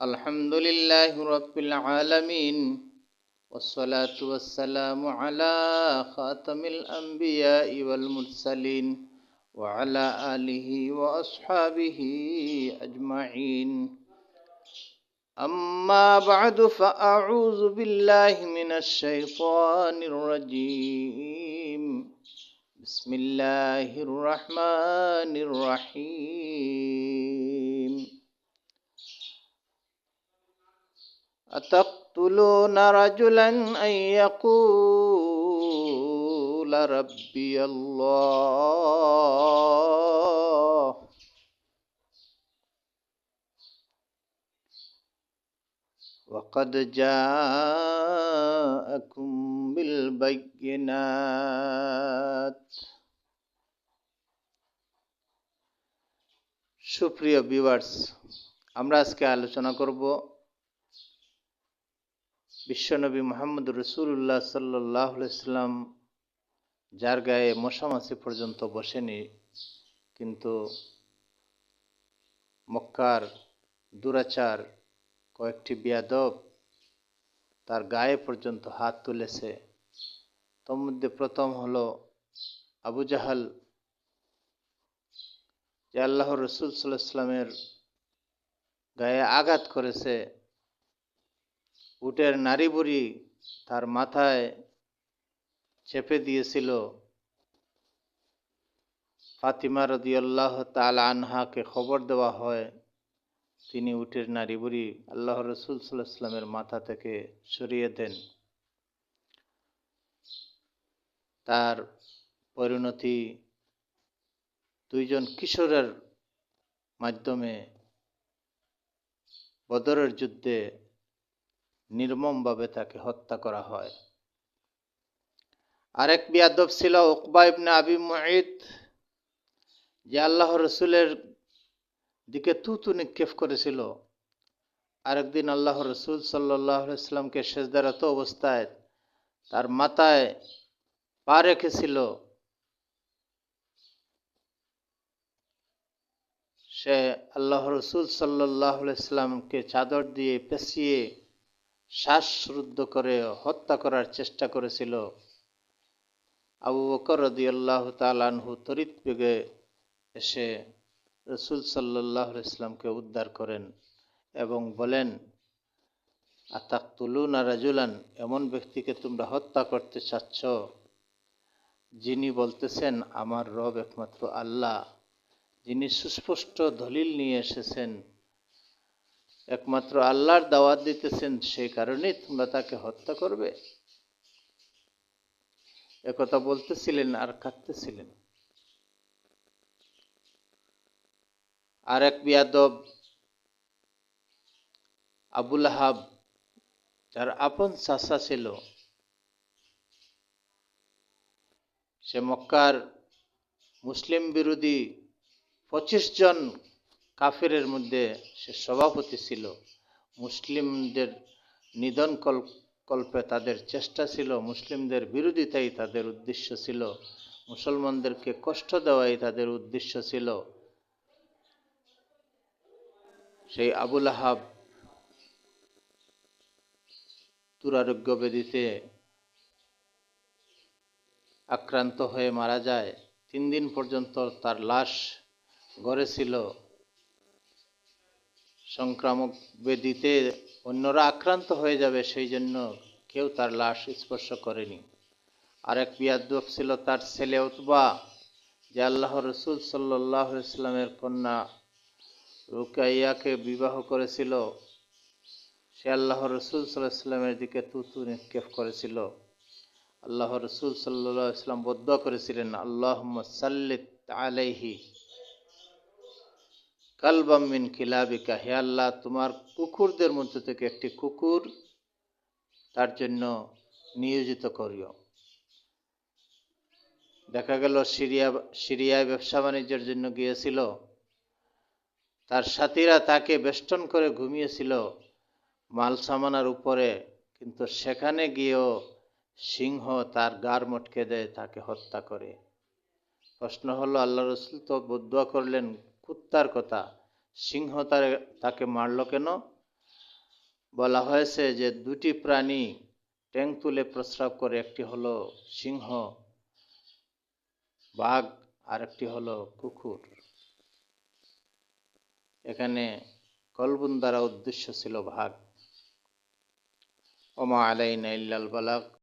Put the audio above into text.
الحمد لله رب العالمين والصلاة والسلام على خاتم الأنبياء والمرسلين وعلى آله وأصحابه أجمعين أما بعد فأعوذ بالله من الشيطان الرجيم بسم الله الرحمن الرحيم أتقتلون رجلا أن يقول ربي الله وقد جاءكم بالبينات। সুপ্রিয় ভিউয়ার্স, আমরা আজকে আলোচনা করব বিশ্বনবী মুহাম্মদ রাসূলুল্লাহ সাল্লাল্লাহু আলাইহি সাল্লাম যার গায়ে মশামাছি পর্যন্ত বসেনি, কিন্তু মক্কার দুরাচার কয়েকটি বেয়াদব তার গায়ে পর্যন্ত হাত তুলেছে। তোর মধ্যে প্রথম হলো আবু জাহাল, যে আল্লাহর রাসূল সাল্লাল্লাহু আলাইহি সাল্লামের গায়ে আঘাত করেছে। উটের নাড়ি বুড়ি তার মাথায় চেপে দিয়েছিল। ফাতিমা রাদিয়াল্লাহু তাআলা আনহাকে খবর দেওয়া হয়, তিনি উটের নাড়ি বুড়ি আল্লাহর রাসূল সাল্লাল্লাহু আলাইহি সাল্লামের মাথা থেকে সরিয়ে দেন। তার পরিণতি দুইজন কিশোরের মাধ্যমে বদরের যুদ্ধে নির্মমভাবে তাকে হত্যা করা হয়। আরেক বেয়াদব ছিল উকবা ইবনে আবি মুঈত, যে আল্লাহর রাসূলের দিকে থুতু নিক্ষেপ করেছিল। আরেকদিন আল্লাহর রাসূল সাল্লাল্লাহু আলাইহি সাল্লামকে সিজদারত অবস্থায় তার মাথায় পা রেখেছিল। সে আল্লাহর রাসূল সাল্লাল্লাহু আলাইহি সাল্লামকে চাদর দিয়ে পেঁচিয়ে শ্বাসরুদ্ধ করে হত্যা করার চেষ্টা করেছিল। আবু বকর রাদিয়াল্লাহু তাআলা আনহু তড়িৎ বেগে এসে রাসূল সাল্লাল্লাহু আলাইহি সাল্লামকে উদ্ধার করেন এবং বলেন, আতাকতুলুনা রাজুলান, এমন ব্যক্তিকে তোমরা হত্যা করতে চাচ্ছ যিনি বলতেছেন আমার রব একমাত্র আল্লাহ, যিনি সুস্পষ্ট দলিল নিয়ে এসেছেন, একমাত্র আল্লাহর দাওয়াত দিতেছেন, সেই কারণেই তোমরা তাকে হত্যা করবে। একথা বলতেছিলেন আর কাঁদতেছিলেন। আর এক বিয়াদব আবু লাহাব, যার আপন চাচা ছিল, সে মক্কার মুসলিম বিরোধী 25 জন কাফেরের মধ্যে সে সভাপতি ছিল। মুসলিমদের নিধন কল্পে তাদের চেষ্টা ছিল, মুসলিমদের বিরোধিতাই তাদের উদ্দেশ্য ছিল, মুসলমানদেরকে কষ্ট দেওয়াই তাদের উদ্দেশ্য ছিল। সেই আবু লাহাব দুরারোগ্য ব্যাধিতে আক্রান্ত হয়ে মারা যায়। 3 দিন পর্যন্ত তার লাশ ঘরে ছিল। সংক্রামক ব্যাধিতে অন্যরা আক্রান্ত হয়ে যাবে সেই জন্য কেউ তার লাশ স্পর্শ করেনি। আরেক বিয়াদব ছিল তার ছেলে উতবা, যে আল্লাহর রাসূল সাল্লাল্লাহু আলাইহি সাল্লামের কন্যা রুকাইয়াকে বিবাহ করেছিল। সে আল্লাহর রাসূল সাল্লাল্লাহু আলাইহি সাল্লামের দিকে থুতু নিক্ষেপ করেছিল। আল্লাহর রাসূল সাল্লাল্লাহু আলাইহি সাল্লাম বদদুয়া করেছিলেন, আল্লাহুম্মা সাল্লিত আলাইহি কালবাম মিন কিলাবিকা, হে আল্লাহ তোমার কুকুরদের মধ্যে থেকে একটি কুকুর তার জন্য নিয়োজিত করিও। দেখা গেল সিরিয়ায় ব্যবসা বাণিজ্যের জন্য গিয়েছিল, তার সাথীরা তাকে বেষ্টন করে ঘুমিয়েছিল মাল সামানার উপরে, কিন্তু সেখানে গিয়েও সিংহ তার গাড় মটকে দেয়, তাকে হত্যা করে। প্রশ্ন হলো, আল্লাহ রাসূল তো বদদুয়া করলেন কুত্তার কথা, সিংহ তাকে মারল কেন? বলা হয়েছে যে দুটি প্রাণী ট্যাঙ্ক তুলে প্রস্রাব করে, একটি হলো সিংহ বাঘ আর একটি হলো কুকুর। এখানে কলবুন দ্বারা উদ্দেশ্য ছিল বাঘ। ওমা আলাইনা ইল্লাল বালাগ।